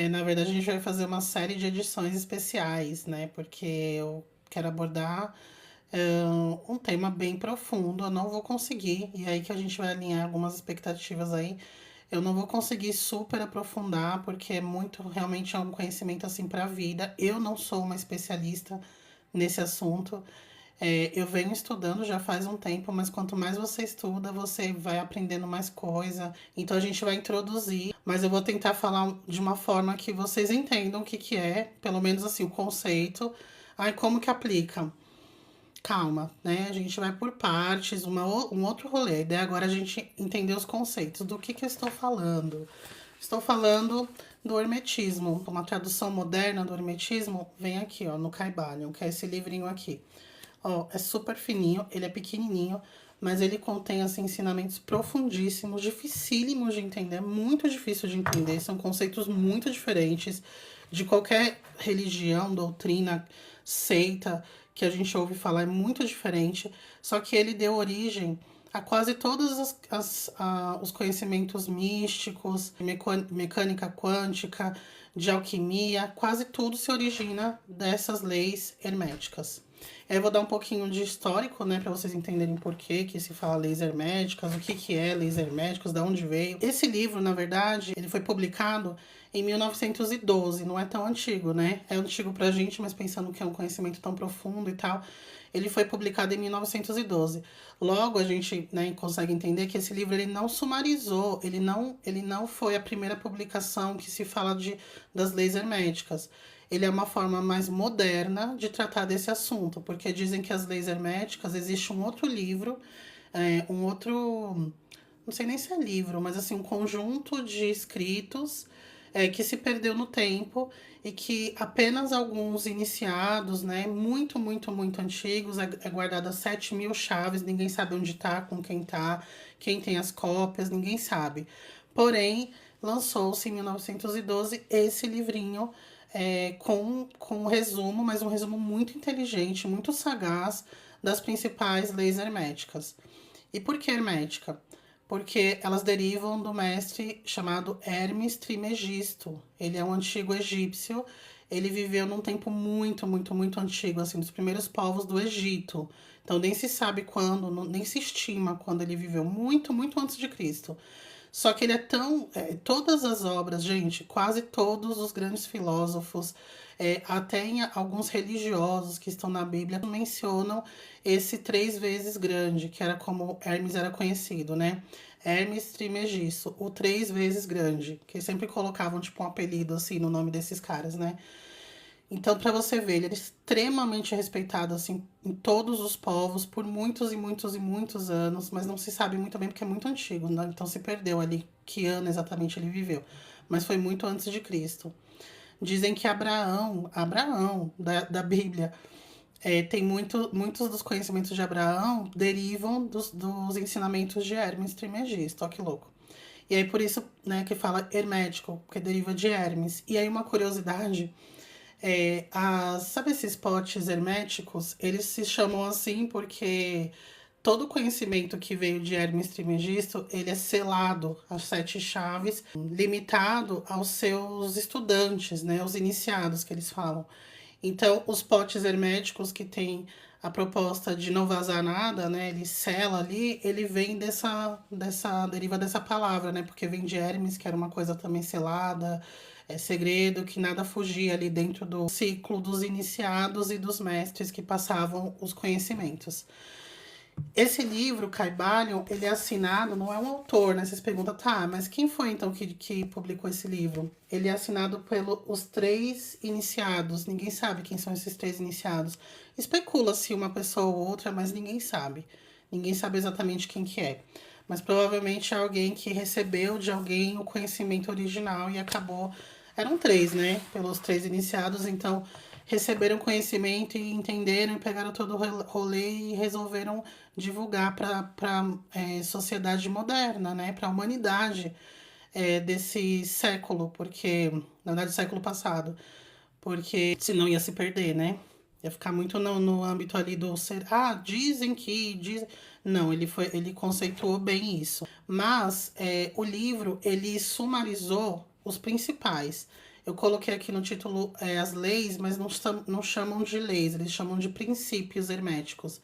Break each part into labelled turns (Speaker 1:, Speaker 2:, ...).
Speaker 1: Na verdade, a gente vai fazer uma série de edições especiais, né? Porque eu quero abordar um tema bem profundo. Eu não vou conseguir, e aí que a gente vai alinhar algumas expectativas aí. Eu não vou conseguir super aprofundar, porque é muito, realmente é um conhecimento assim para a vida. Eu não sou uma especialista nesse assunto. Eu venho estudando já faz um tempo, mas quanto mais você estuda, você vai aprendendo mais coisa. Então a gente vai introduzir, mas eu vou tentar falar de uma forma que vocês entendam o que que é, pelo menos assim, o conceito. Aí como que aplica? Calma, né? A gente vai por partes, um outro rolê. Daí agora a gente entender os conceitos. Do que eu estou falando? Estou falando do hermetismo. Uma tradução moderna do hermetismo vem aqui, ó, no Caibalion, que é esse livrinho aqui. Ó, é super fininho, ele é pequenininho, mas ele contém assim, ensinamentos profundíssimos, dificílimos de entender, muito difícil de entender. São conceitos muito diferentes de qualquer religião, doutrina, seita que a gente ouve falar, é muito diferente. Só que ele deu origem a quase todos os conhecimentos místicos, mecânica quântica, de alquimia, quase tudo se origina dessas leis herméticas. Eu vou dar um pouquinho de histórico, né, para vocês entenderem por que se fala leis herméticas, o que é leis herméticas, de onde veio. Esse livro, na verdade, ele foi publicado em 1912, não é tão antigo, né? É antigo pra gente, mas pensando que é um conhecimento tão profundo e tal, ele foi publicado em 1912. Logo, a gente, né, consegue entender que esse livro ele não sumarizou, ele não foi a primeira publicação que se fala das leis herméticas. Ele é uma forma mais moderna de tratar desse assunto, porque dizem que as leis herméticas, existe um outro livro, um outro, não sei nem se é livro, mas assim, um conjunto de escritos que se perdeu no tempo e que apenas alguns iniciados, né, muito antigos, é guardado as 7.000 chaves, ninguém sabe onde tá, quem tem as cópias, ninguém sabe. Porém, lançou-se em 1912 esse livrinho com um resumo, mas um resumo muito inteligente, muito sagaz das principais leis herméticas. E por que hermética? Porque elas derivam do mestre chamado Hermes Trismegisto. Ele é um antigo egípcio, ele viveu num tempo muito antigo, assim, dos primeiros povos do Egito. Então nem se sabe quando, nem se estima quando ele viveu, muito antes de Cristo. Só que ele é tão. Todas as obras, gente, quase todos os grandes filósofos, até em alguns religiosos que estão na Bíblia, mencionam esse três vezes grande, que era como Hermes era conhecido, né? Hermes Trismegisto, o três vezes grande, que sempre colocavam tipo um apelido assim no nome desses caras, né? Então, para você ver, ele era extremamente respeitado assim em todos os povos por muitos anos, mas não se sabe muito bem porque é muito antigo, né? Então se perdeu ali que ano exatamente ele viveu, mas foi muito antes de Cristo. Dizem que Abraão da Bíblia, tem muitos dos conhecimentos de Abraão derivam dos ensinamentos de Hermes Trismegisto, ó que louco. E aí por isso, né, que fala hermético, porque deriva de Hermes. E aí uma curiosidade sabe esses potes herméticos? Eles se chamam assim porque todo conhecimento que veio de Hermes Trismegisto, ele é selado às 7 chaves, limitado aos seus estudantes, né, os iniciados que eles falam. Então, os potes herméticos que tem a proposta de não vazar nada, né, ele sela ali, ele vem deriva dessa palavra, né, porque vem de Hermes, que era uma coisa também selada, segredo, que nada fugia ali dentro do ciclo dos iniciados e dos mestres que passavam os conhecimentos. Esse livro, Caibalion, ele é assinado, não é um autor, né? Vocês perguntam, tá, mas quem foi então que publicou esse livro? Ele é assinado pelos 3 iniciados, ninguém sabe quem são esses 3 iniciados. Especula-se uma pessoa ou outra, mas ninguém sabe. Ninguém sabe exatamente quem que é. Mas provavelmente é alguém que recebeu de alguém o conhecimento original e acabou. Eram 3, né? Pelos 3 iniciados, então receberam conhecimento e entenderam e pegaram todo o rolê e resolveram divulgar para a sociedade moderna, né? Para a humanidade desse século, porque, na verdade, século passado, porque senão ia se perder, né? Ia ficar muito no âmbito ali do ser. Ah, dizem que. Não, ele conceituou bem isso. Mas o livro, ele sumarizou os principais. Eu coloquei aqui no título as leis, mas não chamam de leis, eles chamam de princípios herméticos.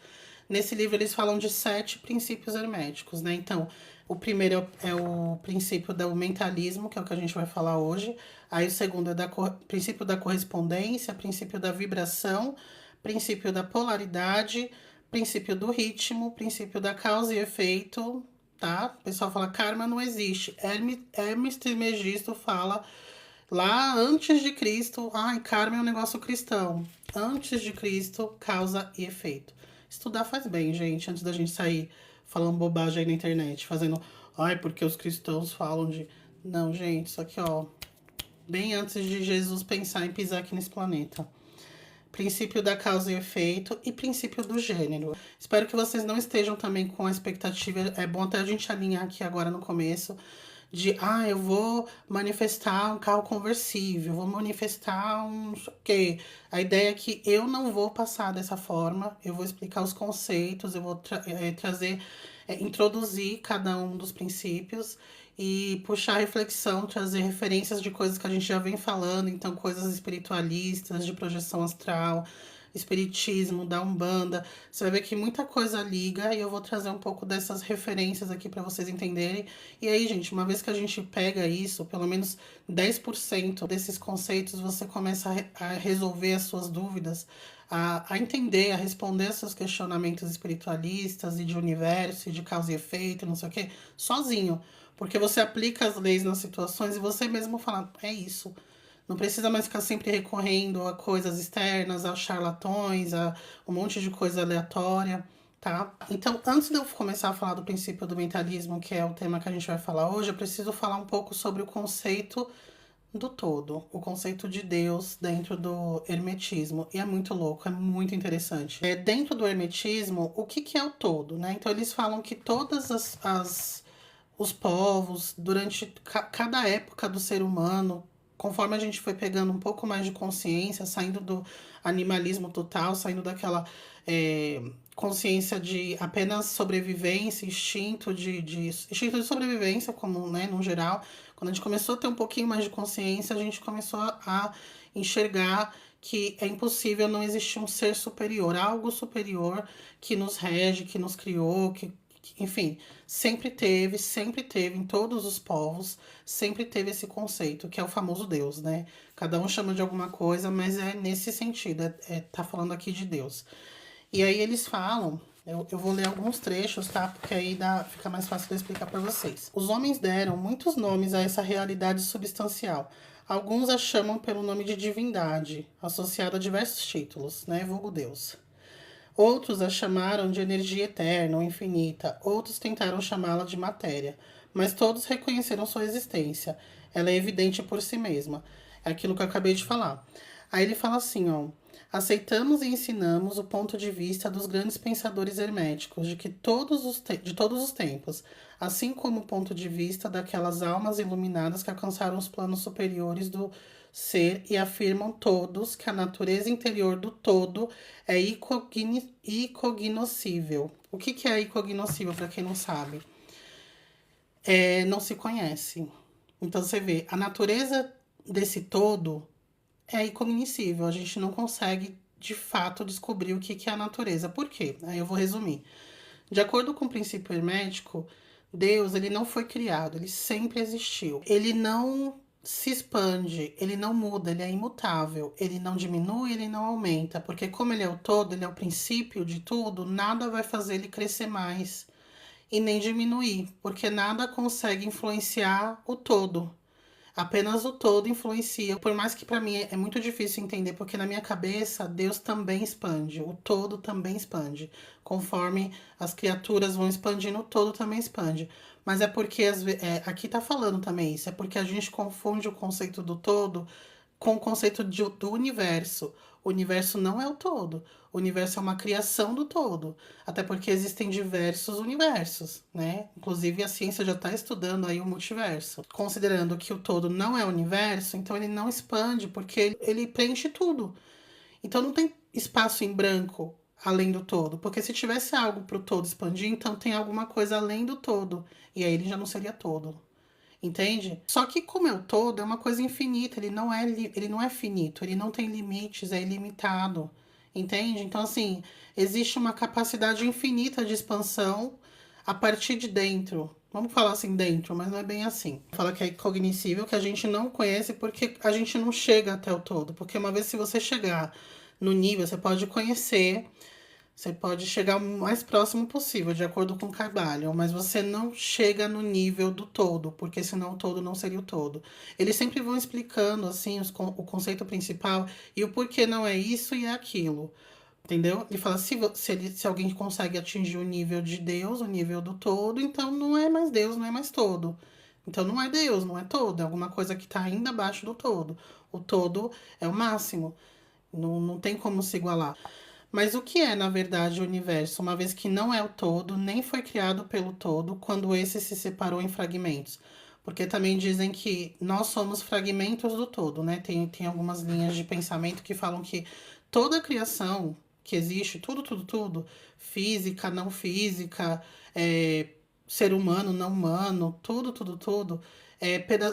Speaker 1: Nesse livro eles falam de 7 princípios herméticos, né? Então, o primeiro é o princípio do mentalismo, que é o que a gente vai falar hoje. Aí o segundo é o princípio da correspondência, princípio da vibração, princípio da polaridade, princípio do ritmo, princípio da causa e efeito, tá? O pessoal fala, karma não existe. Hermes Trismegisto fala lá antes de Cristo, ai, karma é um negócio cristão. Antes de Cristo, causa e efeito. Estudar faz bem, gente, antes da gente sair falando bobagem aí na internet, fazendo, ai, porque os cristãos falam de... Não, gente, isso aqui, ó, bem antes de Jesus pensar em pisar aqui nesse planeta. Princípio da causa e efeito e princípio do gênero. Espero que vocês não estejam também com a expectativa, é bom até a gente alinhar aqui agora no começo, de, eu vou manifestar um carro conversível, vou manifestar um não sei o quê. A ideia é que eu não vou passar dessa forma, eu vou explicar os conceitos, eu vou trazer, introduzir cada um dos princípios e puxar reflexão, trazer referências de coisas que a gente já vem falando, então coisas espiritualistas, de projeção astral, espiritismo, da Umbanda. Você vai ver que muita coisa liga e eu vou trazer um pouco dessas referências aqui para vocês entenderem. E aí, gente, uma vez que a gente pega isso, pelo menos 10% desses conceitos, você começa a resolver as suas dúvidas, a entender, a responder aos seus questionamentos espiritualistas e de universo, e de causa e efeito, não sei o quê, sozinho. Porque você aplica as leis nas situações e você mesmo fala, é isso. Não precisa mais ficar sempre recorrendo a coisas externas, a charlatões, a um monte de coisa aleatória, tá? Então, antes de eu começar a falar do princípio do mentalismo, que é o tema que a gente vai falar hoje, eu preciso falar um pouco sobre o conceito do todo, o conceito de Deus dentro do hermetismo. E é muito louco, é muito interessante. Dentro do hermetismo, o que é o todo, né? Então, eles falam que todas os povos, durante cada época do ser humano, conforme a gente foi pegando um pouco mais de consciência, saindo do animalismo total, saindo daquela consciência de apenas sobrevivência, instinto instinto de sobrevivência, como, né, no geral, quando a gente começou a ter um pouquinho mais de consciência, a gente começou a enxergar que é impossível não existir um ser superior, algo superior que nos rege, que nos criou, enfim, sempre teve em todos os povos, sempre teve esse conceito, que é o famoso Deus, né? Cada um chama de alguma coisa, mas é nesse sentido, tá falando aqui de Deus. E aí eles falam, eu vou ler alguns trechos, tá? Porque aí fica mais fácil de explicar para vocês. Os homens deram muitos nomes a essa realidade substancial. Alguns a chamam pelo nome de divindade, associada a diversos títulos, né? Vulgo Deus. Outros a chamaram de energia eterna ou infinita, outros tentaram chamá-la de matéria, mas todos reconheceram sua existência. Ela é evidente por si mesma. É aquilo que eu acabei de falar. Aí ele fala assim, ó: aceitamos e ensinamos o ponto de vista dos grandes pensadores herméticos de todos os tempos, assim como o ponto de vista daquelas almas iluminadas que alcançaram os planos superiores do ser e afirmam todos que a natureza interior do todo é incognoscível. O que é incognoscível, para quem não sabe? Não se conhece. Então você vê, a natureza desse todo é incognoscível. A gente não consegue, de fato, descobrir o que é a natureza. Por quê? Aí eu vou resumir. De acordo com o princípio hermético, Deus, ele não foi criado, ele sempre existiu. Ele não se expande, ele não muda, ele é imutável. Ele não diminui, ele não aumenta. Porque como ele é o todo, ele é o princípio de tudo, nada vai fazer ele crescer mais e nem diminuir. Porque nada consegue influenciar o todo. Apenas o todo influencia. Por mais que para mim é muito difícil entender, porque na minha cabeça Deus também expande, o todo também expande. Conforme as criaturas vão expandindo, o todo também expande. Mas é porque, aqui tá falando também isso, é porque a gente confunde o conceito do todo com o conceito do universo. O universo não é o todo. O universo é uma criação do todo. Até porque existem diversos universos, né? Inclusive a ciência já está estudando aí o multiverso. Considerando que o todo não é o universo, então ele não expande, porque ele preenche tudo. Então não tem espaço em branco além do todo. Porque se tivesse algo para o todo expandir, então tem alguma coisa além do todo. E aí ele já não seria todo. entende? Só que como é o todo, é uma coisa infinita, ele não é finito, ele não tem limites, é ilimitado, entende? Então, assim, existe uma capacidade infinita de expansão a partir de dentro. Vamos falar assim dentro, mas não é bem assim. Fala que é cognoscível, que a gente não conhece porque a gente não chega até o todo. Porque uma vez se você chegar no nível, você pode conhecer, você pode chegar o mais próximo possível, de acordo com Carvalho, mas você não chega no nível do todo, porque senão o todo não seria o todo. Eles sempre vão explicando assim o conceito principal e o porquê não é isso e é aquilo. Entendeu? Ele fala, se alguém consegue atingir o nível de Deus, o nível do todo, então não é mais Deus, não é mais todo. Então não é Deus, não é todo, é alguma coisa que está ainda abaixo do todo. O todo é o máximo, não tem como se igualar. Mas o que é, na verdade, o universo, uma vez que não é o todo, nem foi criado pelo todo, quando esse se separou em fragmentos? Porque também dizem que nós somos fragmentos do todo, né? Tem algumas linhas de pensamento que falam que toda a criação que existe, tudo, física, não física, ser humano, não humano, tudo,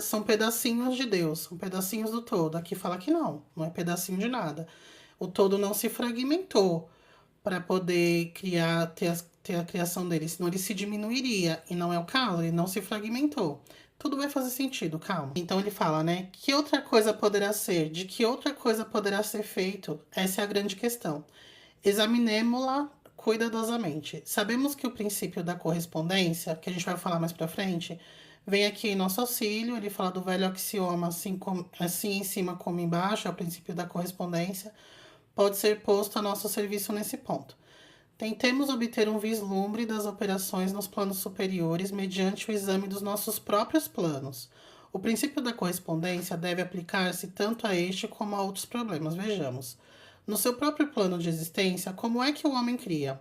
Speaker 1: são pedacinhos de Deus, são pedacinhos do todo. Aqui fala que não é pedacinho de nada. O todo não se fragmentou para poder ter a criação dele, senão ele se diminuiria, e não é o caso, ele não se fragmentou. Tudo vai fazer sentido, calma. Então ele fala, né? Que outra coisa poderá ser? De que outra coisa poderá ser feito? Essa é a grande questão. Examinemo-la cuidadosamente. Sabemos que o princípio da correspondência, que a gente vai falar mais pra frente, vem aqui em nosso auxílio. Ele fala do velho axioma, assim em cima como embaixo, é o princípio da correspondência, pode ser posto a nosso serviço nesse ponto. Tentemos obter um vislumbre das operações nos planos superiores mediante o exame dos nossos próprios planos. O princípio da correspondência deve aplicar-se tanto a este como a outros problemas. Vejamos. No seu próprio plano de existência, como é que o homem cria?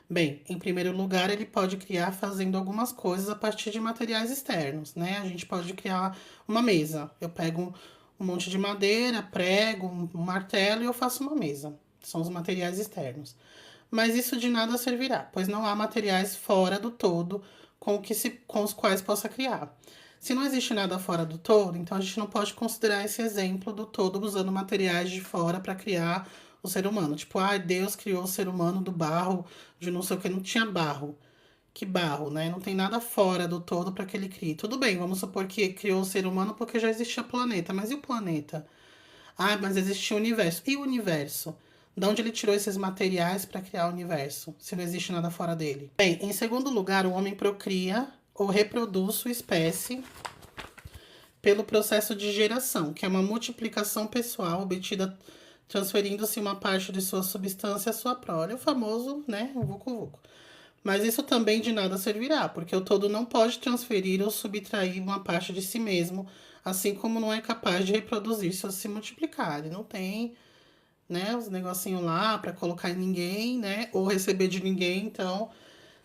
Speaker 1: Bem, em primeiro lugar, ele pode criar fazendo algumas coisas a partir de materiais externos, né? A gente pode criar uma mesa. Eu pego um monte de madeira, prego, um martelo e eu faço uma mesa. São os materiais externos. Mas isso de nada servirá, pois não há materiais fora do todo com os quais possa criar. Se não existe nada fora do todo, então a gente não pode considerar esse exemplo do todo usando materiais de fora para criar o ser humano. Tipo, Deus criou o ser humano do barro, de não sei o que, não tinha barro. Que barro, né? Não tem nada fora do todo para que ele crie. Tudo bem, vamos supor que criou o ser humano porque já existia planeta, mas e o planeta? Mas existia o universo. E o universo? De onde ele tirou esses materiais para criar o universo, se não existe nada fora dele? Bem, em segundo lugar, o homem procria ou reproduz sua espécie pelo processo de geração, que é uma multiplicação pessoal obtida transferindo-se uma parte de sua substância à sua prole, o famoso, né, o vucu-vucu. Mas isso também de nada servirá, porque o todo não pode transferir ou subtrair uma parte de si mesmo, assim como não é capaz de reproduzir-se ou se multiplicar. Ele não tem, né, os negocinhos lá para colocar em ninguém, né, ou receber de ninguém, então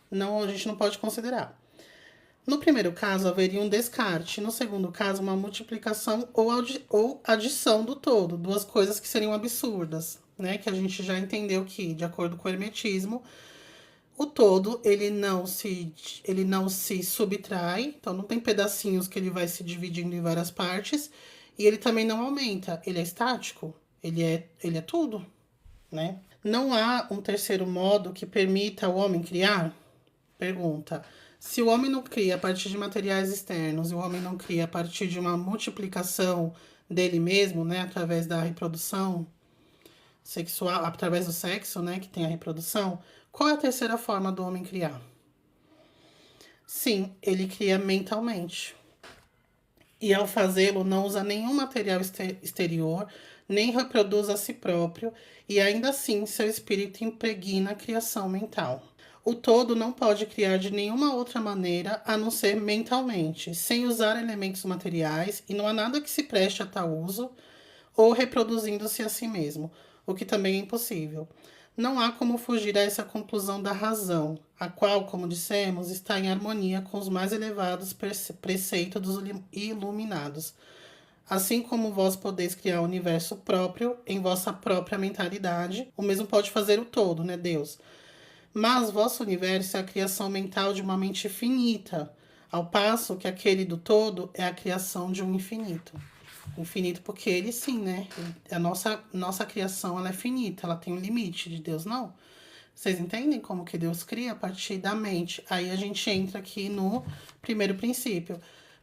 Speaker 1: não, a gente não pode considerar. No primeiro caso, haveria um descarte. No segundo caso, uma multiplicação ou adição do todo. Duas coisas que seriam absurdas, né? Que a gente já entendeu que, de acordo com o hermetismo, o todo, ele não se subtrai. Então, não tem pedacinhos que ele vai se dividindo em várias partes. E ele também não aumenta. Ele é estático. Ele é tudo, né? Não há um terceiro modo que permita ao homem criar? Pergunta. Se o homem não cria a partir de materiais externos e o homem não cria a partir de uma multiplicação dele mesmo, né, através da reprodução sexual, através do sexo, né, que tem a reprodução, qual é a terceira forma do homem criar? Sim, ele cria mentalmente. E ao fazê-lo, não usa nenhum material exterior, nem reproduz a si próprio, e ainda assim seu espírito impregna a criação mental. O todo não pode criar de nenhuma outra maneira a não ser mentalmente, sem usar elementos materiais, e não há nada que se preste a tal uso, ou reproduzindo-se a si mesmo, o que também é impossível. Não há como fugir a essa conclusão da razão, a qual, como dissemos, está em harmonia com os mais elevados preceitos dos iluminados. Assim como vós podeis criar o universo próprio em vossa própria mentalidade, o mesmo pode fazer o todo, né, Deus? Mas vosso universo é a criação mental de uma mente finita, Ao passo que aquele do todo é a criação de um infinito. Infinito porque ele sim, né? A nossa criação, ela é finita, ela tem um limite, de Deus não. Vocês entendem como que Deus cria a partir da mente? Aí a gente entra aqui no primeiro princípio.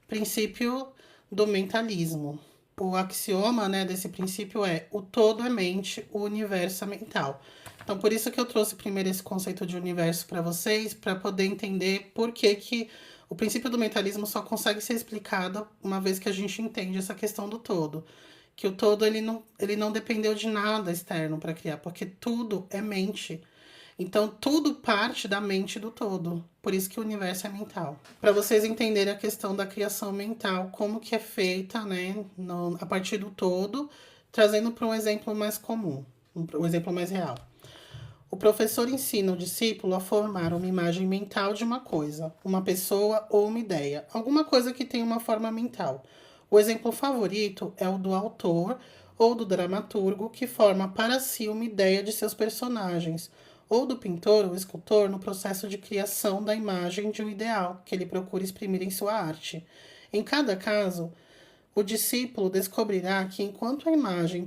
Speaker 1: Princípio do mentalismo. O axioma, né, desse princípio é: o todo é mente, o universo é mental. Então, por isso que eu trouxe primeiro esse conceito de universo para vocês, para poder entender por que que o princípio do mentalismo só consegue ser explicado uma vez que a gente entende essa questão do todo. Que o todo ele não dependeu de nada externo para criar, porque tudo é mente. Então, tudo parte da mente do todo. Por isso que o universo é mental. Para vocês entenderem a questão da criação mental, como que é feita, né, a partir do todo, trazendo para um exemplo mais comum, um exemplo mais real. O professor ensina o discípulo a formar uma imagem mental de uma coisa, uma pessoa ou uma ideia, alguma coisa que tem uma forma mental. O exemplo favorito é o do autor ou do dramaturgo que forma para si uma ideia de seus personagens, ou do pintor ou escultor no processo de criação da imagem de um ideal que ele procura exprimir em sua arte. Em cada caso, o discípulo descobrirá que, enquanto a imagem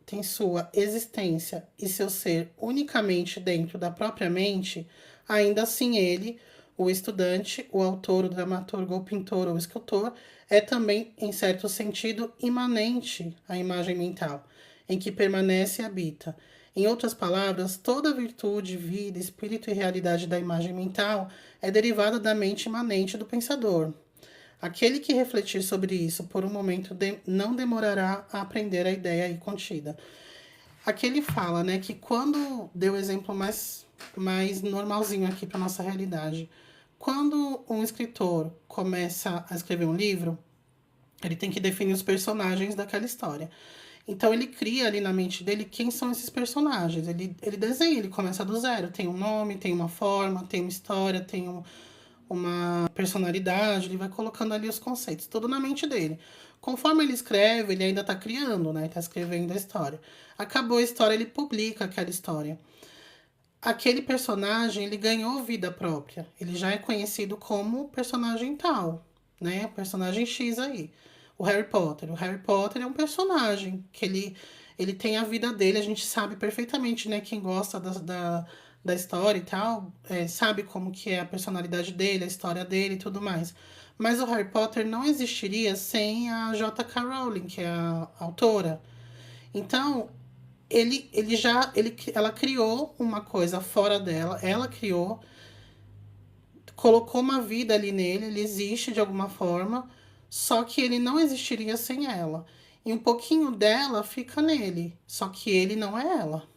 Speaker 1: tem sua existência e seu ser unicamente dentro da própria mente, ainda assim ele, o estudante, o autor, o dramaturgo, o pintor ou escultor, é também, em certo sentido, imanente à imagem mental, em que permanece e habita. Em outras palavras, toda virtude, vida, espírito e realidade da imagem mental é derivada da mente imanente do pensador. Aquele que refletir sobre isso por um momento não demorará a aprender a ideia aí contida. Aqui ele fala, né, que quando deu o exemplo mais normalzinho aqui para nossa realidade, quando um escritor começa a escrever um livro, ele tem que definir os personagens daquela história. Então ele cria ali na mente dele quem são esses personagens. Ele desenha, ele começa do zero. Tem um nome, tem uma forma, tem uma história, tem uma personalidade, ele vai colocando ali os conceitos, tudo na mente dele. Conforme ele escreve, ele ainda está criando, né? Está escrevendo a história. Acabou a história, ele publica aquela história. Aquele personagem, ele ganhou vida própria. Ele já é conhecido como personagem tal, né? Personagem X aí. O Harry Potter. O Harry Potter é um personagem que ele tem a vida dele, a gente sabe perfeitamente, né? Quem gosta da história e tal, sabe como que é a personalidade dele, a história dele e tudo mais. Mas o Harry Potter não existiria sem a J.K. Rowling, que é a autora. Então, ela criou uma coisa fora dela, ela criou, colocou uma vida ali nele, ele existe de alguma forma, só que ele não existiria sem ela. E um pouquinho dela fica nele, só que ele não é ela,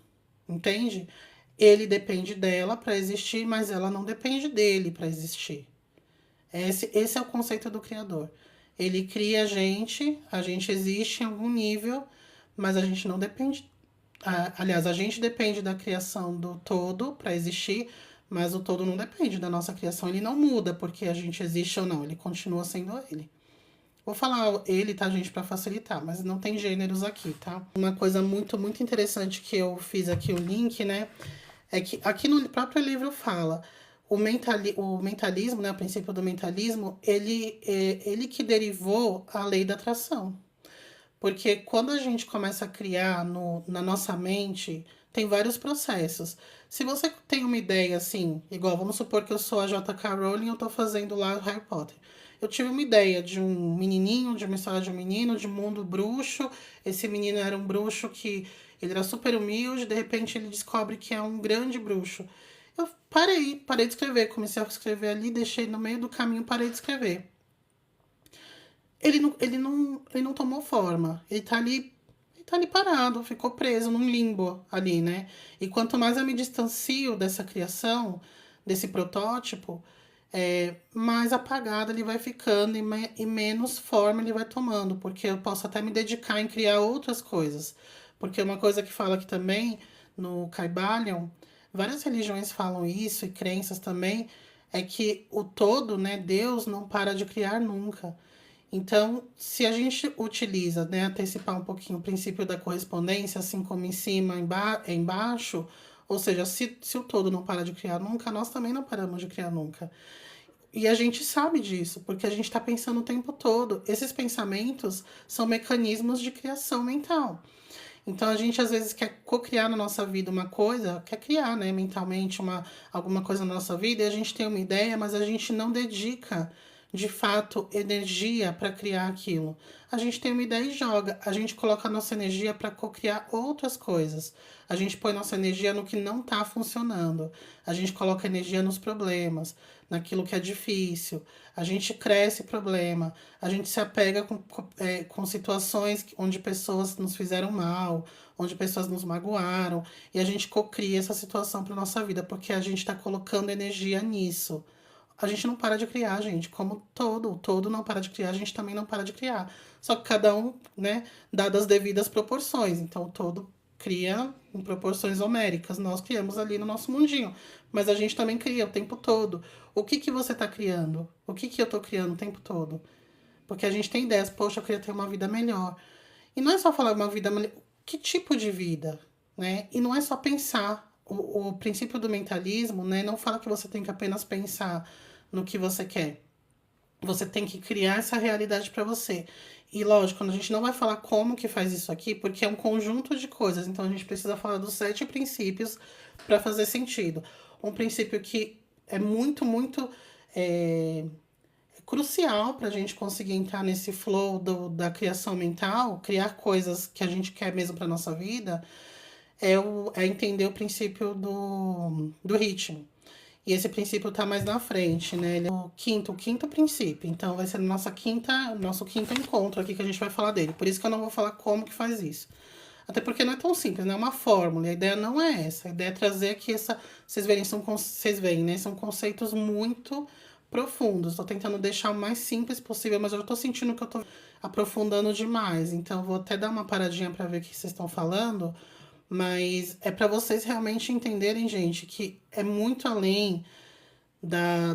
Speaker 1: entende? Ele depende dela para existir, mas ela não depende dele para existir. Esse é o conceito do Criador. Ele cria a gente existe em algum nível, mas a gente não depende. Aliás, a gente depende da criação do todo para existir, mas o todo não depende da nossa criação. Ele não muda porque a gente existe ou não, ele continua sendo ele. Vou falar ele, tá, gente, para facilitar, mas não tem gêneros aqui, tá? Uma coisa muito interessante que eu fiz aqui o link, né? É que aqui no próprio livro fala o mentalismo, né, o princípio do mentalismo, ele que derivou a lei da atração. Porque quando a gente começa a criar na nossa mente, tem vários processos. Se você tem uma ideia assim, igual, vamos supor que eu sou a J.K. Rowling e eu tô fazendo lá o Harry Potter. Eu tive uma ideia de um menininho, de uma história de um menino, de mundo bruxo. Esse menino era um bruxo que ele era super humilde, de repente ele descobre que é um grande bruxo. Eu parei de escrever, comecei a escrever ali, deixei no meio do caminho, parei de escrever. Ele não tomou forma. Ele tá ali parado, ficou preso num limbo ali, né? E quanto mais eu me distancio dessa criação, desse protótipo, mais apagado ele vai ficando e menos forma ele vai tomando, porque eu posso até me dedicar em criar outras coisas. Porque uma coisa que fala aqui também, no Kybalion, várias religiões falam isso, e crenças também, é que o todo, né, Deus não para de criar nunca. Então, se a gente utiliza, né, antecipar um pouquinho o princípio da correspondência, assim como em cima, embaixo, ou seja, se o todo não para de criar nunca, nós também não paramos de criar nunca. E a gente sabe disso, porque a gente está pensando o tempo todo. Esses pensamentos são mecanismos de criação mental. Então a gente às vezes quer co-criar na nossa vida uma coisa, quer criar, né, mentalmente alguma coisa na nossa vida, e a gente tem uma ideia, mas a gente não dedica de fato energia para criar aquilo. A gente tem uma ideia e joga, a gente coloca a nossa energia para co-criar outras coisas. A gente põe nossa energia no que não está funcionando. A gente coloca energia nos problemas, naquilo que é difícil. A gente cresce problema. A gente se apega com situações onde pessoas nos fizeram mal, onde pessoas nos magoaram. E a gente cocria essa situação para nossa vida, porque a gente está colocando energia nisso. A gente não para de criar, gente. Como o todo não para de criar, a gente também não para de criar. Só que cada um, né, dadas as devidas proporções. Então, o todo cria em proporções homéricas. Nós criamos ali no nosso mundinho. Mas a gente também cria o tempo todo. O que que você está criando? O que que eu estou criando o tempo todo? Porque a gente tem ideias, poxa, eu queria ter uma vida melhor. E não é só falar uma vida melhor. Que tipo de vida? Né? E não é só pensar. O princípio do mentalismo, né, não fala que você tem que apenas pensar no que você quer. Você tem que criar essa realidade para você. E lógico, a gente não vai falar como que faz isso aqui, porque é um conjunto de coisas. Então a gente precisa falar dos 7 princípios para fazer sentido. Um princípio que é muito crucial para a gente conseguir entrar nesse flow da criação mental, criar coisas que a gente quer mesmo para nossa vida, é entender o princípio do ritmo. E esse princípio tá mais na frente, né? Ele é o quinto princípio. Então vai ser nosso quinto encontro aqui que a gente vai falar dele. Por isso que eu não vou falar como que faz isso. Até porque não é tão simples, não é uma fórmula. A ideia não é essa. A ideia é trazer aqui vocês verem, vocês veem, né? São conceitos muito profundos. Tô tentando deixar o mais simples possível, mas eu tô sentindo que eu tô aprofundando demais. Então eu vou até dar uma paradinha para ver o que vocês estão falando. Mas é para vocês realmente entenderem, gente, que é muito além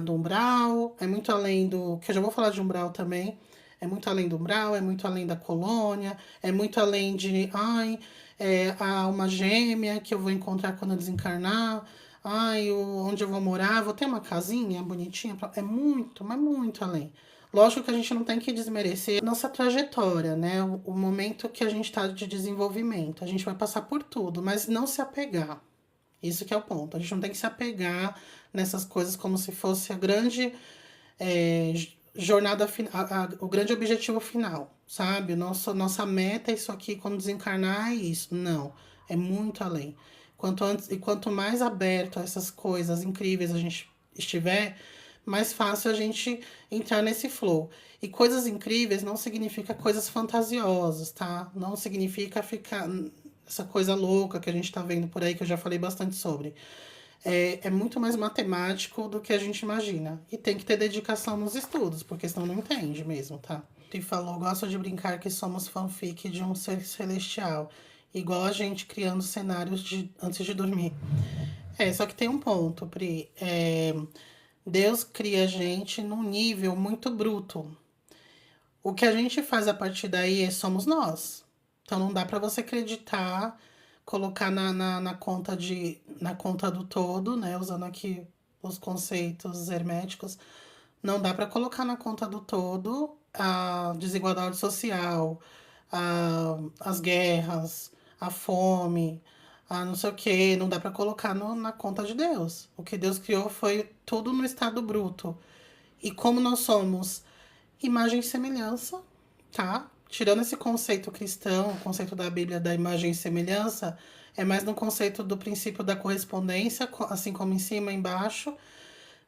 Speaker 1: do umbral, é muito além do. Que eu já vou falar de umbral também. É muito além do umbral, é muito além da colônia, é muito além de. Ai, a alma gêmea que eu vou encontrar quando eu desencarnar. Ai, onde eu vou morar, vou ter uma casinha bonitinha. É muito, mas muito além. Lógico que a gente não tem que desmerecer nossa trajetória, né? O momento que a gente está de desenvolvimento. A gente vai passar por tudo, mas não se apegar. Isso que é o ponto. A gente não tem que se apegar nessas coisas como se fosse a grande é, jornada, o grande objetivo final, sabe? Nossa meta é isso aqui, quando desencarnar é isso. Não, é muito além. Quanto antes e quanto mais aberto a essas coisas incríveis a gente estiver, mais fácil a gente entrar nesse flow. E coisas incríveis não significa coisas fantasiosas, tá? Não significa ficar essa coisa louca que a gente tá vendo por aí, que eu já falei bastante sobre. É muito mais matemático do que a gente imagina. E tem que ter dedicação nos estudos, porque senão não entende mesmo, tá? E falou, gosto de brincar que somos fanfic de um ser celestial. Igual a gente criando cenários antes de dormir. Só que tem um ponto, Pri. Deus cria a gente num nível muito bruto. O que a gente faz a partir daí somos nós. Então não dá para você acreditar, colocar na conta do todo, né? Usando aqui os conceitos herméticos. Não dá para colocar na conta do todo a desigualdade social, as guerras, a fome, a não sei o que. Não dá para colocar na conta de Deus. O que Deus criou foi tudo no estado bruto. E como nós somos imagem e semelhança, tá? Tirando esse conceito cristão, o conceito da Bíblia da imagem e semelhança, é mais no conceito do princípio da correspondência, assim como em cima e embaixo,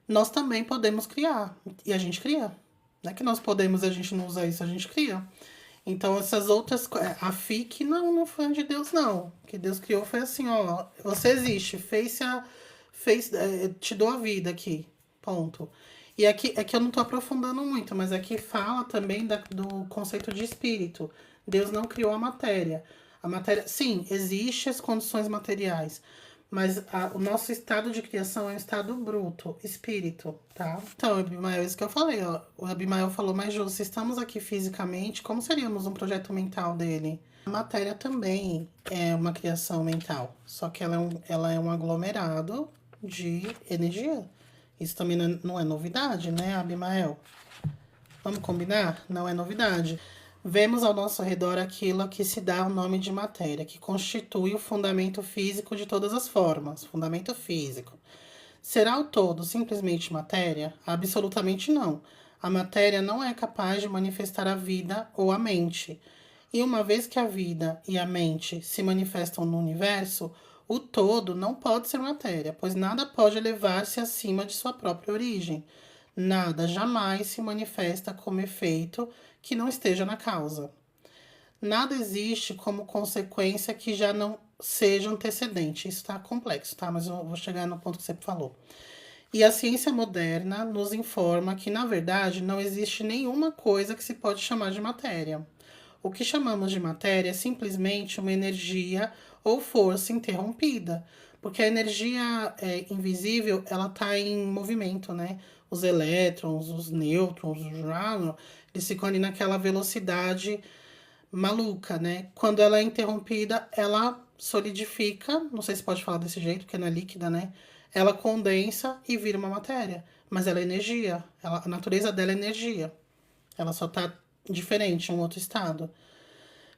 Speaker 1: nós também podemos criar. E a gente cria. Não é que nós podemos, a gente não usa isso, a gente cria. Então, essas outras a FIC não foi de Deus, não. O que Deus criou foi assim, ó, você existe, te dou a vida aqui, ponto. E aqui é que eu não tô aprofundando muito, mas aqui fala também do conceito de espírito. Deus não criou a matéria. A matéria, sim, existem as condições materiais, mas o nosso estado de criação é um estado bruto, espírito, tá? Então, Abimael, isso que eu falei, ó. O Abimael falou, mas Ju, se estamos aqui fisicamente, como seríamos um projeto mental dele? A matéria também é uma criação mental, só que ela é um aglomerado de energia. Isso também não é novidade, né, Abimael? Vamos combinar? Não é novidade. Vemos ao nosso redor aquilo a que se dá o nome de matéria, que constitui o fundamento físico de todas as formas. Fundamento físico. Será o todo simplesmente matéria? Absolutamente não. A matéria não é capaz de manifestar a vida ou a mente. E uma vez que a vida e a mente se manifestam no universo, o todo não pode ser matéria, pois nada pode elevar-se acima de sua própria origem. Nada jamais se manifesta como efeito que não esteja na causa. Nada existe como consequência que já não seja antecedente. Isso está complexo, tá? Mas eu vou chegar no ponto que você falou. E a ciência moderna nos informa que, na verdade, não existe nenhuma coisa que se pode chamar de matéria. O que chamamos de matéria é simplesmente uma energia ou força interrompida, porque a energia invisível ela está em movimento, né? Os elétrons, os nêutrons, os rádions, eles ficam ali naquela velocidade maluca, né? Quando ela é interrompida, ela solidifica, não sei se pode falar desse jeito, porque não é líquida, né? Ela condensa e vira uma matéria, mas ela é energia, a natureza dela é energia. Ela só está diferente, em um outro estado.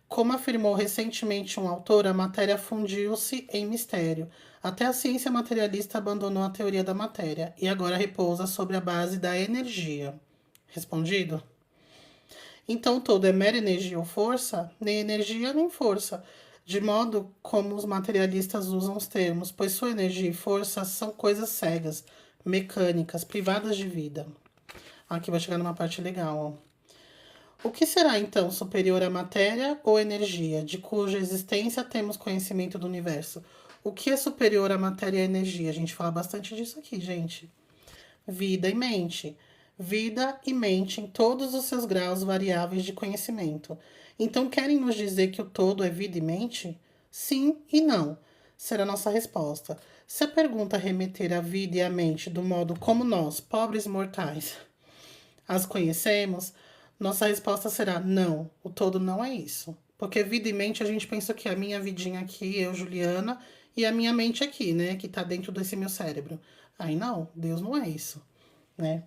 Speaker 1: Como afirmou recentemente um autor, a matéria fundiu-se em mistério. Até a ciência materialista abandonou a teoria da matéria e agora repousa sobre a base da energia. Respondido? Então, todo é mera energia ou força? Nem energia nem força. De modo como os materialistas usam os termos, pois sua energia e força são coisas cegas, mecânicas, privadas de vida. Aqui vai chegar numa parte legal, ó. O que será então superior à matéria ou energia, de cuja existência temos conhecimento do universo? O que é superior à matéria e à energia? A gente fala bastante disso aqui, gente. Vida e mente. Vida e mente em todos os seus graus variáveis de conhecimento. Então, querem nos dizer que o todo é vida e mente? Sim e não, será a nossa resposta. Se a pergunta remeter à vida e à mente do modo como nós, pobres mortais, as conhecemos, nossa resposta será não, o todo não é isso. Porque vida e mente a gente pensa que é a minha vidinha aqui, eu, Juliana, e a minha mente aqui, né, que tá dentro desse meu cérebro. Aí não, Deus não é isso, né?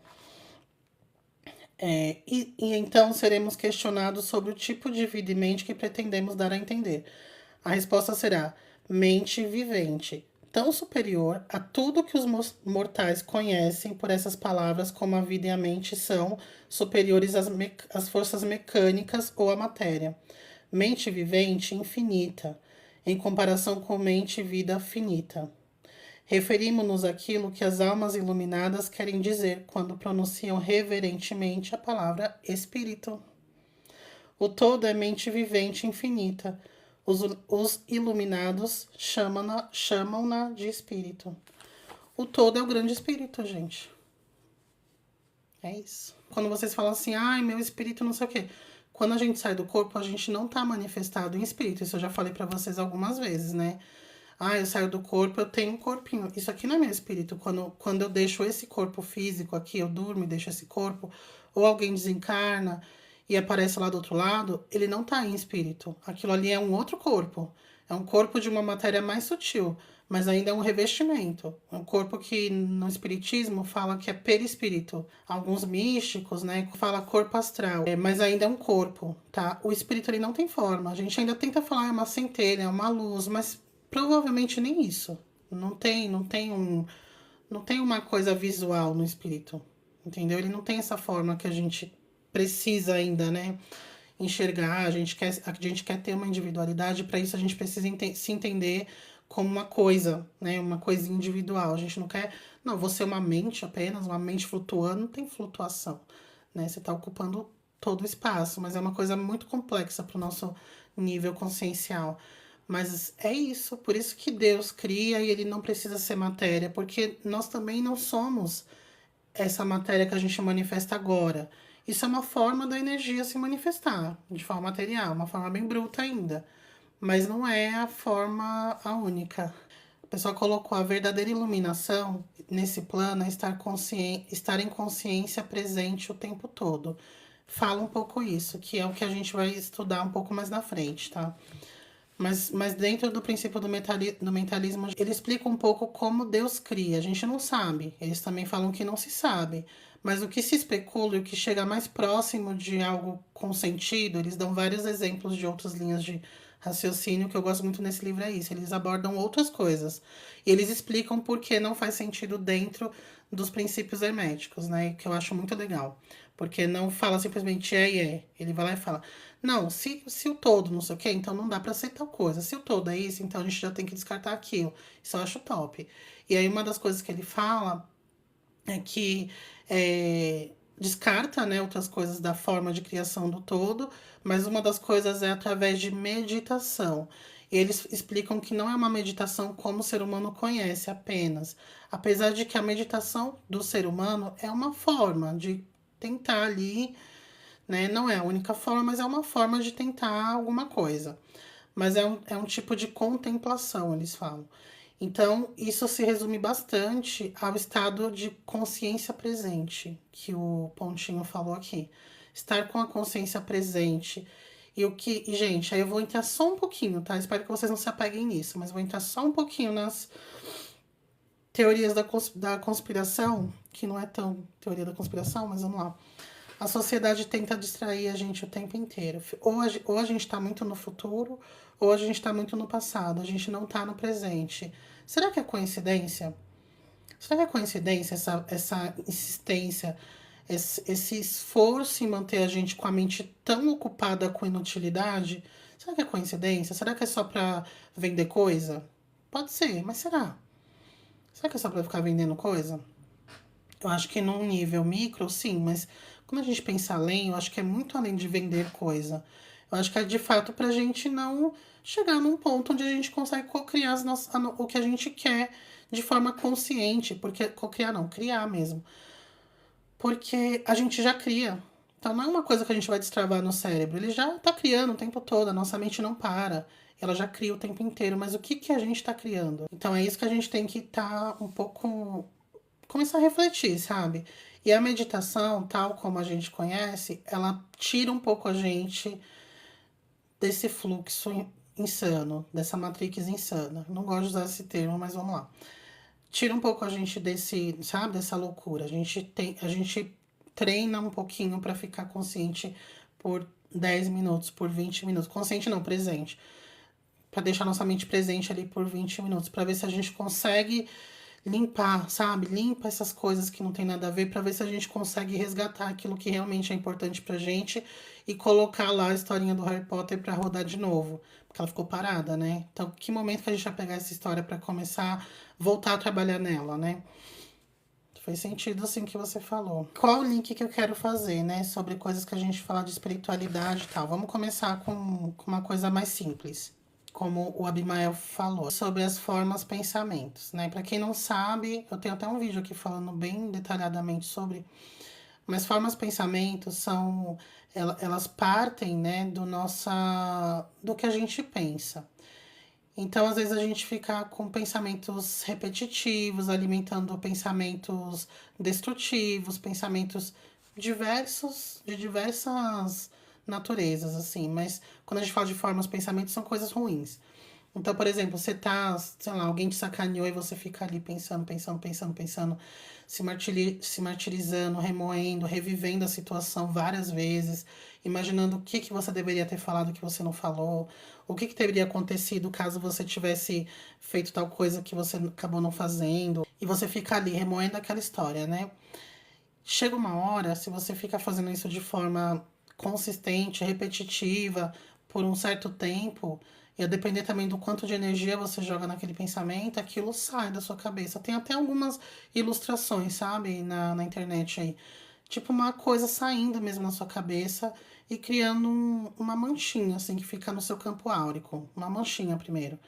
Speaker 1: E então seremos questionados sobre o tipo de vida e mente que pretendemos dar a entender. A resposta será mente vivente, tão superior a tudo que os mortais conhecem por essas palavras como a vida e a mente são superiores às forças mecânicas ou à matéria. Mente vivente infinita, em comparação com mente e vida finita. Referimos-nos àquilo que as almas iluminadas querem dizer quando pronunciam reverentemente a palavra espírito. O todo é mente vivente infinita. Os iluminados chamam-na de espírito. O todo é o grande espírito, gente. É isso. Quando vocês falam assim, ai, meu espírito não sei o quê. Quando a gente sai do corpo, a gente não tá manifestado em espírito. Isso eu já falei pra vocês algumas vezes, né? Ah, eu saio do corpo, eu tenho um corpinho. Isso aqui não é meu espírito. Quando eu deixo esse corpo físico aqui, eu durmo e deixo esse corpo, ou alguém desencarna e aparece lá do outro lado, ele não tá em espírito. Aquilo ali é um outro corpo. É um corpo de uma matéria mais sutil, mas ainda é um revestimento. É um corpo que no espiritismo fala que é perispírito. Alguns místicos, né, fala corpo astral, mas ainda é um corpo, tá? O espírito ele não tem forma. A gente ainda tenta falar é uma centelha, é uma luz, mas provavelmente nem isso. Não tem uma coisa visual no espírito, entendeu? Ele não tem essa forma que a gente precisa ainda, né? Enxergar, a gente quer ter uma individualidade, para isso a gente precisa se entender como uma coisa, né? Uma coisa individual. A gente não quer, não, você é uma mente apenas, uma mente flutuando, não tem flutuação, né? Você está ocupando todo o espaço, mas é uma coisa muito complexa para o nosso nível consciencial. Mas é isso, por isso que Deus cria e ele não precisa ser matéria, porque nós também não somos essa matéria que a gente manifesta agora. Isso é uma forma da energia se manifestar, de forma material, uma forma bem bruta ainda. Mas não é a forma a única. A pessoa colocou a verdadeira iluminação nesse plano é estar em consciência presente o tempo todo. Fala um pouco isso, que é o que a gente vai estudar um pouco mais na frente, tá? Mas dentro do princípio do mentalismo, ele explica um pouco como Deus cria. A gente não sabe. Eles também falam que não se sabe. Mas o que se especula e o que chega mais próximo de algo com sentido, eles dão vários exemplos de outras linhas de raciocínio que eu gosto muito nesse livro é isso. Eles abordam outras coisas. E eles explicam por que não faz sentido dentro dos princípios herméticos, né? Que eu acho muito legal. Porque não fala simplesmente é e é. Ele vai lá e fala, não, se o todo não sei o quê, então não dá pra ser tal coisa. Se o todo é isso, então a gente já tem que descartar aquilo. Isso eu acho top. E aí uma das coisas que ele fala é que descarta, né, outras coisas da forma de criação do todo, mas uma das coisas é através de meditação. E eles explicam que não é uma meditação como o ser humano conhece apenas, apesar de que a meditação do ser humano é uma forma de tentar ali, né? Não é a única forma, mas é uma forma de tentar alguma coisa. Mas é um tipo de contemplação, eles falam. Então, isso se resume bastante ao estado de consciência presente, que o Pontinho falou aqui. Estar com a consciência presente. E, gente, aí eu vou entrar só um pouquinho, tá? Espero que vocês não se apeguem nisso, mas vou entrar só um pouquinho nas teorias da conspiração, que não é tão teoria da conspiração, mas vamos lá. A sociedade tenta distrair a gente o tempo inteiro. Ou a gente está muito no futuro, ou a gente está muito no passado. A gente não está no presente. Será que é coincidência? Será que é coincidência essa insistência, esse esforço em manter a gente com a mente tão ocupada com inutilidade? Será que é coincidência? Será que é só para vender coisa? Pode ser, mas será? Será que é só para ficar vendendo coisa? Eu acho que num nível micro, sim, mas quando a gente pensa além, eu acho que é muito além de vender coisa. Eu acho que é de fato pra gente não chegar num ponto onde a gente consegue co-criar o que a gente quer de forma consciente, porque co-criar não, criar mesmo. Porque a gente já cria. Então não é uma coisa que a gente vai destravar no cérebro, ele já tá criando o tempo todo, a nossa mente não para. Ela já cria o tempo inteiro, mas o que, que a gente está criando? Então é isso que a gente tem que estar um pouco começar a refletir, sabe? E a meditação, tal como a gente conhece, ela tira um pouco a gente desse fluxo insano, dessa matrix insana. Não gosto de usar esse termo, mas vamos lá. Tira um pouco a gente desse, sabe, dessa loucura. A gente treina um pouquinho para ficar consciente por 10 minutos, por 20 minutos. Consciente não, presente. Para deixar nossa mente presente ali por 20 minutos, para ver se a gente consegue limpar, sabe? Limpa essas coisas que não tem nada a ver para ver se a gente consegue resgatar aquilo que realmente é importante pra gente e colocar lá a historinha do Harry Potter para rodar de novo, porque ela ficou parada, né? Então, que momento que a gente vai pegar essa história para começar a voltar a trabalhar nela, né? Fez sentido assim que você falou. Qual o link que eu quero fazer, né? Sobre coisas que a gente fala de espiritualidade e tal. Vamos começar com uma coisa mais simples. Como o Abimael falou, sobre as formas pensamentos, né? Para quem não sabe, eu tenho até um vídeo aqui falando bem detalhadamente sobre. Mas formas pensamentos são. Elas partem, né, do que a gente pensa. Então, às vezes, a gente fica com pensamentos repetitivos, alimentando pensamentos destrutivos, pensamentos de diversas naturezas, assim. Mas quando a gente fala de formas, pensamentos são coisas ruins. Então, por exemplo, você tá, sei lá, alguém te sacaneou e você fica ali pensando, se martirizando, remoendo, revivendo a situação várias vezes, imaginando o que que você deveria ter falado que você não falou, o que que teria acontecido caso você tivesse feito tal coisa que você acabou não fazendo, e você fica ali remoendo aquela história, né? Chega uma hora, se você fica fazendo isso de forma consistente, repetitiva, por um certo tempo, e a depender também do quanto de energia você joga naquele pensamento, aquilo sai da sua cabeça. Tem até algumas ilustrações, sabe, na internet aí. Tipo uma coisa saindo mesmo na sua cabeça e criando uma manchinha, assim, que fica no seu campo áurico. Uma manchinha primeiro.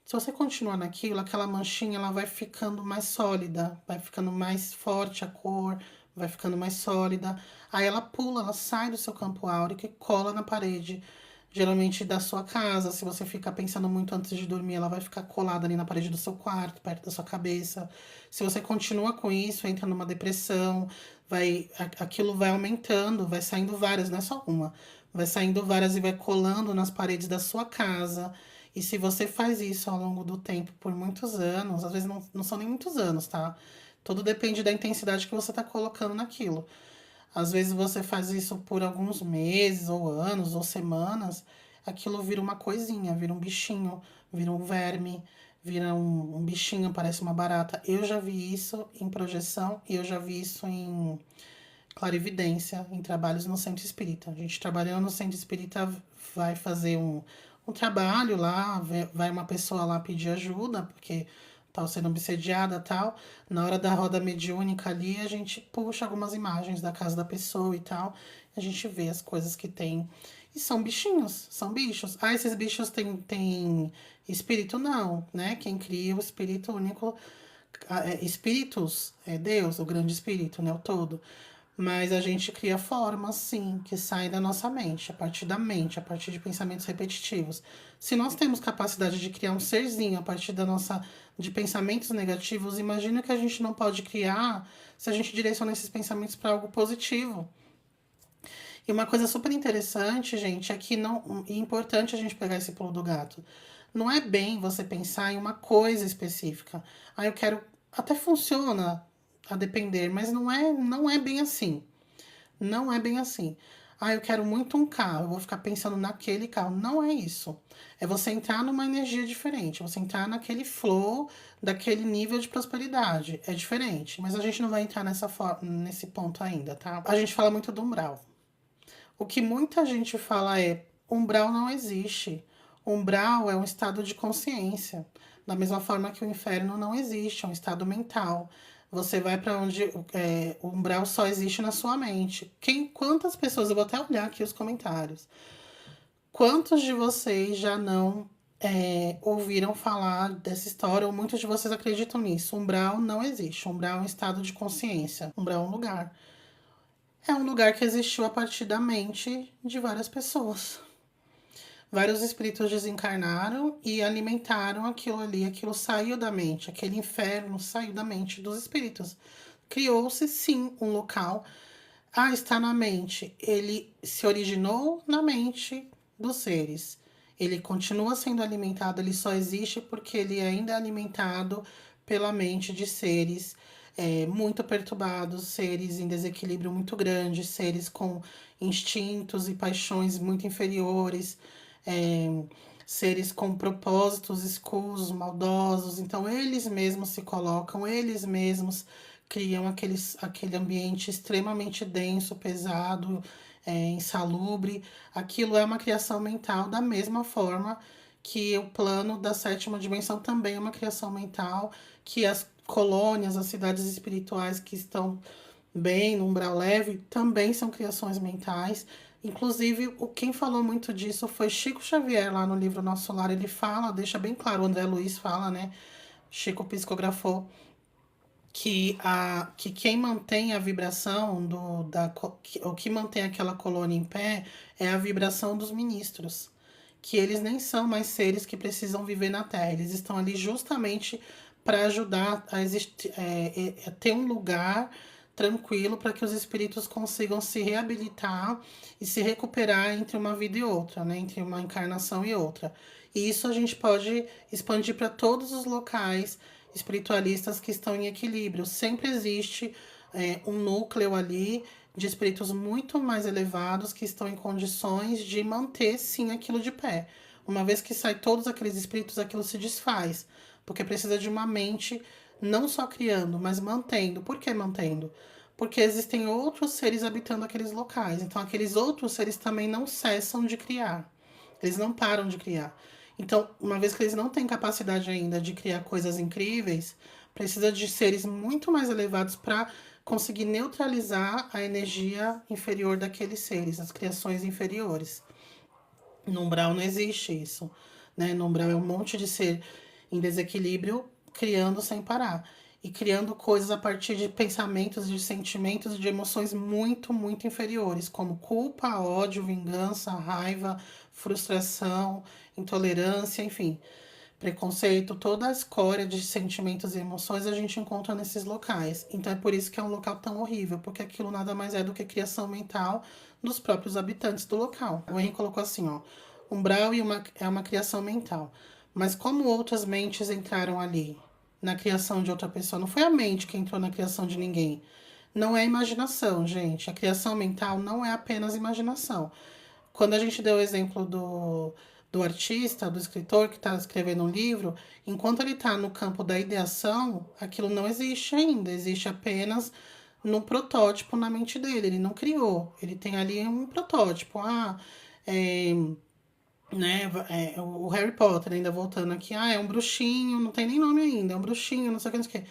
Speaker 1: Se você continuar naquilo, aquela manchinha ela vai ficando mais sólida, vai ficando mais forte a cor, vai ficando mais sólida. Aí ela pula, ela sai do seu campo áurico e cola na parede, geralmente da sua casa. Se você ficar pensando muito antes de dormir, ela vai ficar colada ali na parede do seu quarto, perto da sua cabeça. Se você continua com isso, entra numa depressão, aquilo vai aumentando, vai saindo várias, não é só uma. vai saindo várias e vai colando nas paredes da sua casa. E se você faz isso ao longo do tempo, por muitos anos, às vezes não são nem muitos anos, tá? Tudo depende da intensidade que você tá colocando naquilo. Às vezes você faz isso por alguns meses, ou anos, ou semanas, aquilo vira uma coisinha, vira um bichinho, vira um verme, vira um bichinho, parece uma barata. Eu já vi isso em projeção e eu já vi isso em clarividência, em trabalhos no centro espírita. A gente trabalhando no centro espírita vai fazer um trabalho lá, vai uma pessoa lá pedir ajuda, porque tá sendo obsediada e tal. Na hora da roda mediúnica ali, a gente puxa algumas imagens da casa da pessoa e tal. A gente vê as coisas que tem. E são bichinhos, são bichos. Ah, esses bichos têm espírito? Não, né? Quem cria o espírito único. Espíritos é Deus, o grande espírito, né? O todo. Mas a gente cria formas, sim, que saem da nossa mente, a partir da mente, a partir de pensamentos repetitivos. Se nós temos capacidade de criar um serzinho a partir de pensamentos negativos, imagina que a gente não pode criar se a gente direciona esses pensamentos para algo positivo. E uma coisa super interessante, gente, é que não, e importante a gente pegar esse pulo do gato. Não é bem você pensar em uma coisa específica. Ah, eu quero. Até funciona a depender, mas não é bem assim. Não é bem assim. Ah, eu quero muito um carro, eu vou ficar pensando naquele carro. Não é isso. É você entrar numa energia diferente, você entrar naquele flow daquele nível de prosperidade. É diferente, mas a gente não vai entrar nesse ponto ainda, tá? A gente fala muito do umbral. O que muita gente fala é: umbral não existe. Umbral é um estado de consciência. Da mesma forma que o inferno não existe, é um estado mental. Você vai para onde o umbral só existe na sua mente. Quantas pessoas, eu vou até olhar aqui os comentários. Quantos de vocês já não ouviram falar dessa história, ou muitos de vocês acreditam nisso? Umbral não existe. Umbral é um estado de consciência. Umbral é um lugar. É um lugar que existiu a partir da mente de várias pessoas. Vários espíritos desencarnaram e alimentaram aquilo ali, aquilo saiu da mente, aquele inferno saiu da mente dos espíritos. Criou-se sim um local. Ah, está na mente. Ele se originou na mente dos seres. Ele continua sendo alimentado, ele só existe porque ele ainda é alimentado pela mente de seres muito perturbados, seres em desequilíbrio muito grande, seres com instintos e paixões muito inferiores, é, seres com propósitos escusos, maldosos. Então, eles mesmos se colocam, eles mesmos criam aquele ambiente extremamente denso, pesado, insalubre. Aquilo é uma criação mental da mesma forma que o plano da sétima dimensão também é uma criação mental, que as colônias, as cidades espirituais que estão bem no umbral leve também são criações mentais. Inclusive, quem falou muito disso foi Chico Xavier, lá no livro Nosso Lar. Ele fala, deixa bem claro, o André Luiz fala, né? Chico psicografou que quem mantém a vibração o que mantém aquela colônia em pé é a vibração dos ministros, que eles nem são mais seres que precisam viver na Terra, eles estão ali justamente para ajudar a existir, ter um lugar tranquilo para que os espíritos consigam se reabilitar e se recuperar entre uma vida e outra, né? Entre uma encarnação e outra. E isso a gente pode expandir para todos os locais espiritualistas que estão em equilíbrio. Sempre existe um núcleo ali de espíritos muito mais elevados que estão em condições de manter sim aquilo de pé. Uma vez que sai todos aqueles espíritos, aquilo se desfaz, porque precisa de uma mente não só criando, mas mantendo. Por que mantendo? Porque existem outros seres habitando aqueles locais. Então, aqueles outros seres também não cessam de criar. Eles não param de criar. Então, uma vez que eles não têm capacidade ainda de criar coisas incríveis, precisa de seres muito mais elevados para conseguir neutralizar a energia inferior daqueles seres, as criações inferiores. No umbral não existe isso, né? No umbral é um monte de ser em desequilíbrio, criando sem parar. E criando coisas a partir de pensamentos, de sentimentos, de emoções muito, muito inferiores, como culpa, ódio, vingança, raiva, frustração, intolerância, enfim. preconceito, toda a escória de sentimentos e emoções a gente encontra nesses locais. Então é por isso que é um local tão horrível, porque aquilo nada mais é do que criação mental dos próprios habitantes do local. O Henry colocou assim, ó, umbral é uma criação mental. Mas como outras mentes entraram ali na criação de outra pessoa? Não foi a mente que entrou na criação de ninguém. Não é imaginação, gente. A criação mental não é apenas imaginação. Quando a gente deu o exemplo do artista, do escritor que está escrevendo um livro, enquanto ele está no campo da ideação, aquilo não existe ainda, existe apenas no protótipo na mente dele, ele não criou, ele tem ali um protótipo. O Harry Potter, ainda voltando aqui, é um bruxinho, não tem nem nome ainda, é um bruxinho, não sei o que, não sei o que.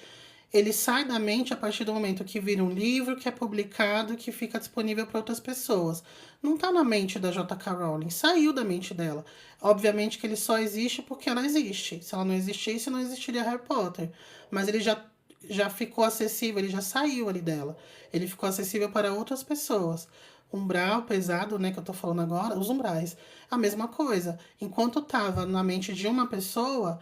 Speaker 1: Ele sai da mente a partir do momento que vira um livro, que é publicado, que fica disponível para outras pessoas. Não tá na mente da J.K. Rowling, saiu da mente dela. Obviamente que ele só existe porque ela existe. Se ela não existisse, não existiria Harry Potter. Mas ele já ficou acessível, ele já saiu ali dela. Ele ficou acessível para outras pessoas. Umbral pesado, né, que eu tô falando agora, os umbrais. A mesma coisa. Enquanto tava na mente de uma pessoa,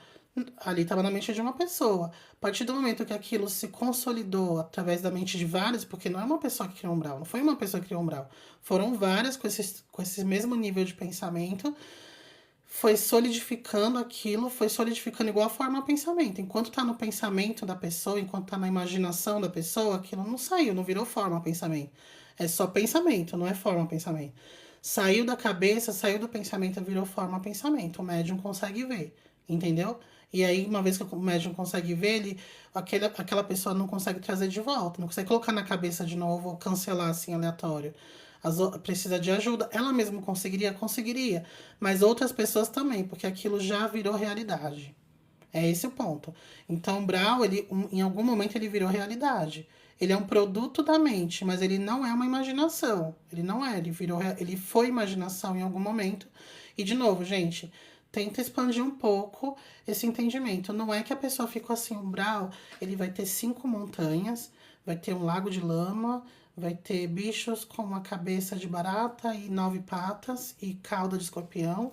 Speaker 1: ali estava na mente de uma pessoa. A partir do momento que aquilo se consolidou através da mente de vários, porque não é uma pessoa que criou um umbral, não foi uma pessoa que criou um umbral, foram várias com esse mesmo nível de pensamento, foi solidificando aquilo, foi solidificando igual a forma pensamento. Enquanto está no pensamento da pessoa, enquanto está na imaginação da pessoa, aquilo não saiu, não virou forma pensamento. É só pensamento, não é forma pensamento. Saiu da cabeça, saiu do pensamento, virou forma pensamento. O médium consegue ver, entendeu? E aí, uma vez que o médium consegue ver, aquela pessoa não consegue trazer de volta, não consegue colocar na cabeça de novo ou cancelar assim aleatório. Precisa de ajuda. Ela mesma conseguiria? Conseguiria. Mas outras pessoas também, porque aquilo já virou realidade. É esse o ponto. Então, Brau, em algum momento, ele virou realidade. Ele é um produto da mente, mas ele não é uma imaginação. Ele não é, ele foi imaginação em algum momento. E, de novo, gente, tenta expandir um pouco esse entendimento. Não é que a pessoa ficou assim, umbral, ele vai ter 5 montanhas, vai ter um lago de lama, vai ter bichos com uma cabeça de barata e 9 patas e cauda de escorpião.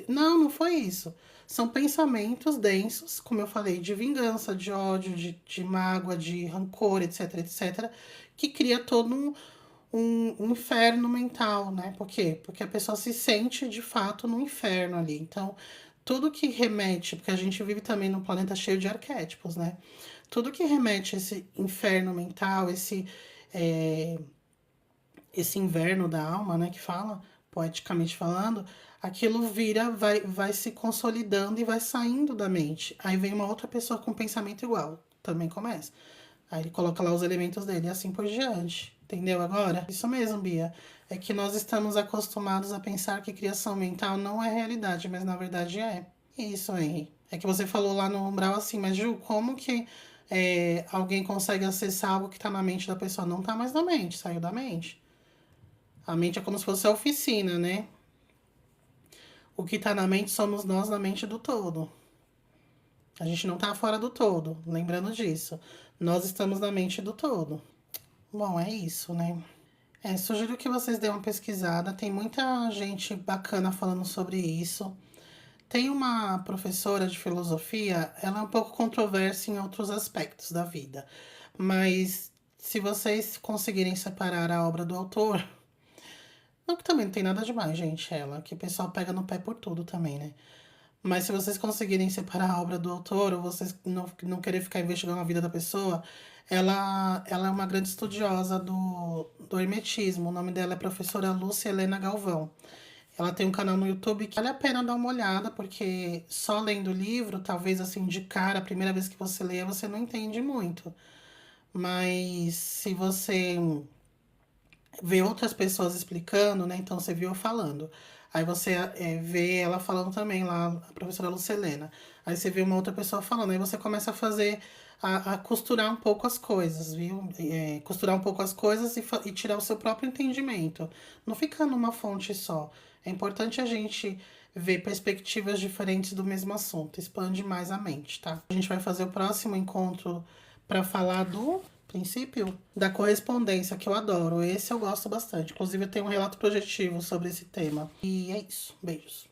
Speaker 1: Não, não foi isso. São pensamentos densos, como eu falei, de vingança, de ódio, de mágoa, de rancor, etc, etc, que cria todo um inferno mental, né? Por quê? Porque a pessoa se sente de fato no inferno ali. Então, tudo que remete, porque a gente vive também num planeta cheio de arquétipos, né? Tudo que remete a esse inferno mental, esse inverno da alma, né, que fala, poeticamente falando, aquilo vai se consolidando e vai saindo da mente. Aí vem uma outra pessoa com pensamento igual, também começa. Aí ele coloca lá os elementos dele e assim por diante. Entendeu agora? Isso mesmo, Bia. É que nós estamos acostumados a pensar que criação mental não é realidade, mas na verdade é. Isso, Henry. É que você falou lá no umbral assim, mas Ju, como que alguém consegue acessar algo que tá na mente da pessoa? Não tá mais na mente, saiu da mente. A mente é como se fosse a oficina, né? O que tá na mente somos nós na mente do todo. A gente não tá fora do todo, lembrando disso. Nós estamos na mente do todo. Bom, é isso, né? Sugiro que vocês dêem uma pesquisada. Tem muita gente bacana falando sobre isso. Tem uma professora de filosofia, ela é um pouco controversa em outros aspectos da vida. Mas se vocês conseguirem separar a obra do autor, não que também não tem nada demais, gente, ela, que o pessoal pega no pé por tudo também, né? Mas se vocês conseguirem separar a obra do autor, ou vocês não querer ficar investigando a vida da pessoa, ela é uma grande estudiosa do hermetismo. O nome dela é professora Lúcia Helena Galvão. Ela tem um canal no YouTube que vale a pena dar uma olhada, porque só lendo o livro, talvez assim, de cara, a primeira vez que você lê, você não entende muito. Mas se você vê outras pessoas explicando, né? Então você viu eu falando. Aí você vê ela falando também lá, a professora Lucelena. Aí você vê uma outra pessoa falando. Aí você começa a fazer, a costurar um pouco as coisas, viu? Costurar um pouco as coisas e tirar o seu próprio entendimento. Não ficar numa fonte só. É importante a gente ver perspectivas diferentes do mesmo assunto. Expande mais a mente, tá? A gente vai fazer o próximo encontro para falar do princípio da correspondência, que eu adoro. Esse eu gosto bastante. Inclusive, eu tenho um relato projetivo sobre esse tema. E é isso. Beijos.